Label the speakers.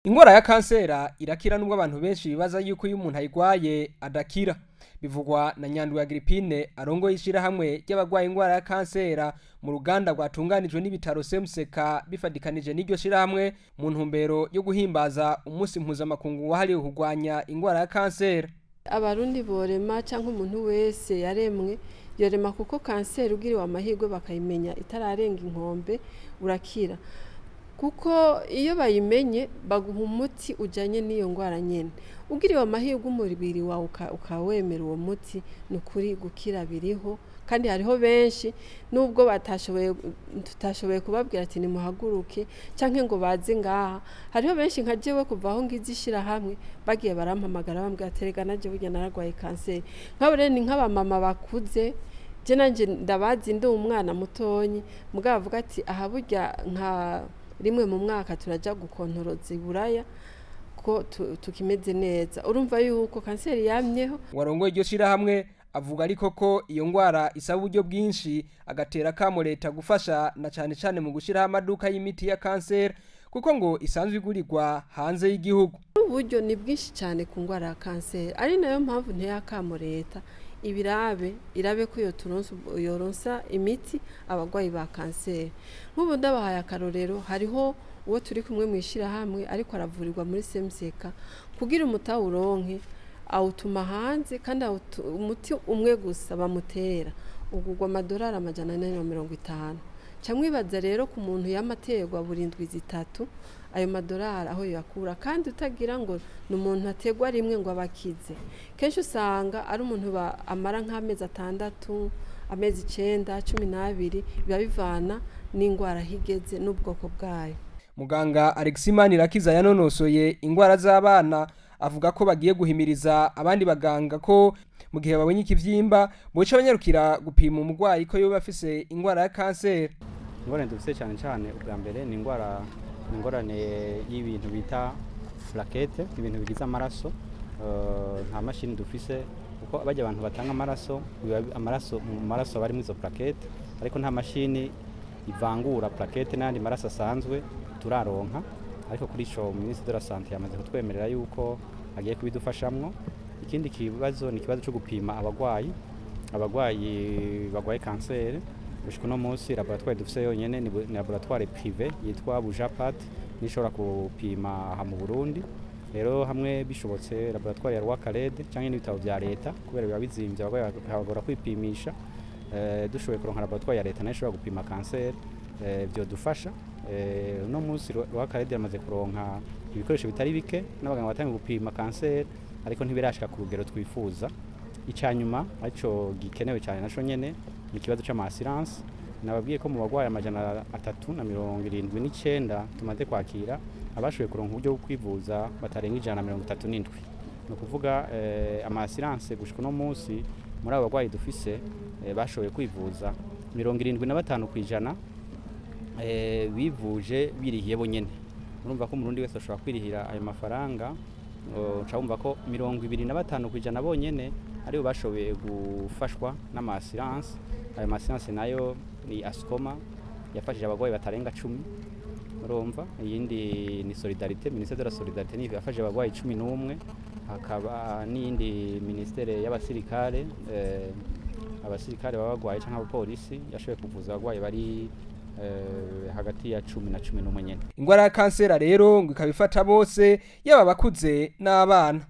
Speaker 1: Ingwara ya kansera irakira nubwo abantu benshi bibaza yuko iyo umuntu ayigwaye adakira. Bivugwa na Nyandu ya Gripine arongo yishira hamwe ry'abagwaye ingwara ya kansera mu ruganda rwatunganijwe n'ibitaro Semuseka bifadikanije n'iryo shira hamwe mu ntumbero yo guhimbaza umunsi mpuzamakungu wahariwe kurwanya ingwara ya kansera.
Speaker 2: Abarundi borema canke umuntu wese yaremwe yorema kuko kansera ugiriwe amahirwe bakayimenya itararenga inkombe urakira. Kuko iyo bayimenye baguha umuti ujanye n'iyo ngwara nyene. Ugiriwe amahirwe umubiri wawe ukawemera uwo muti nukuri gukira biriho kandi hariho benshi nubwo tutashoboye kubabwira ati nimuhaguruke canke ngo baze ngaha. Hariho benshi nka jewe kuva aho ngizishira hamwe bagiye barampamagara bambwira terega naje burya naragwaye kanseri. Nkabo rero ni nk'abamama bakuze je nanje ndabazi ndi umwana mutonyi mugabo avuga ati aha burya nka rimwe mu mwaka turaja gukontoroza iburaya ko tukimeze neza. Urumva yuko kanseri yamyeho.
Speaker 1: Warongoye iryo shira hamwe avuga ariko ko iyo ngwara isaba uburyo bwinshi agatera kamo leta gufasha na cane mu gushiraho amaduka y'imiti ya kanseri kuko ngo isanzwe igurirwa hanze y'igihugu.
Speaker 2: Uburyo ni bwinshi cyane ku ngwara ya kanseri ari nayo mpamvu ntiyakamo leta irabe ko yoronsa imiti abagwayi ba kanseri. Nk'ubu ndabahaye akarorero hariho uwo turi kumwe mwishira hamwe ariko aravurirwa muri Semuseka kugira umutawuronke awutuma hanze kandi umuti umwe gusa bamutera ugurwa amadolari $450. Camwibaza rero ku muntu yamaterwa burindwi zitatu ayo madolari aho yakura kandi utagira ngo n'umuntu ategwa rimwe ngo abakize. Kenshi usanga ari umuntu amara nk'amezi 6 amezi 9 12 biba bivana n'ingwara higeze n'ubwoko bwayo.
Speaker 1: Muganga Aleximani Rakiza yanonosoye ingwara z'abana avuga ko bagiye guhimiriza abandi baganga ko mu gihe babonye ikivyimba boca banyarukira gupima umugwayi ko yoba afise ingwara ya kanseri.
Speaker 3: Ingorane dufise cyane ubwa mbere ni ingorane y'ibintu bita plaquette, ibintu bigize amaraso. Nta mashini dufise kuko abajya abantu batanga amaraso mu maraso bari muri zo plaquette ariko nta mashini ivangura plaquette n'andi maraso asanzwe turaronka. Ariko kuri ico Ministre de la Santé yamaze kutwemerera yuko agiye kubidufashamwo. Ikindi kibazo ni kibazo cyo gupima abagwayi bagwaye kanseri. Gushika no munsi laboratoire dufise yonyene ni laboratoire privé yitwa Bujapat nishobora kupima aha mu Burundi. Rero hamwe bishobotse laboratoire ya Rwakarede canke n'ibitabo vya leta kubera biba bizimvye abagora kwipimisha dushoboye kuronka laboratoire ya leta nayo ishobora gupima kanseri byo dufasha. No munsi Rwakarede yamaze kuronka ibikoresho bitari bike n'abaganga batanga gupima kanseri ariko ntibirashika ku rugero twifuza. Icanyuma aco gikenewe cyane naco nyene ni kibazo c'ama-assurance. Nababwiye ko mu bagwaye $379 tumaze kwakira abashoboye kuronka uburyo bwo kwivuza batarenga $137. No kuvuga ama-assurance gushika no munsi muri abo bagwayi dufise bashoboye kwivuza 75% bivuje birihiye bonyene. Urumva ko umurundi wese ashobora kwirihira ayo mafaranga. Cawumva ko 25% bonyene aribo bashoboye gufashwa n'ama-assurance. Ayo ma-assurance nayo ni Ascoma yafashije abagwayi batarenga 10. Urumva iyindi ni Solidarité, Ministère de la Solidarité ni yafashije abagwayi 11. Hakaba n'indi ministere y'abasirikare abasirikare babagwaye canke abapolisi yashoboye kuvuza abagwayi bari hagati ya 10 na 11 nyene.
Speaker 1: Ingwara ya kansera rero ngo ikabifata bose yaba bakuze n'abana.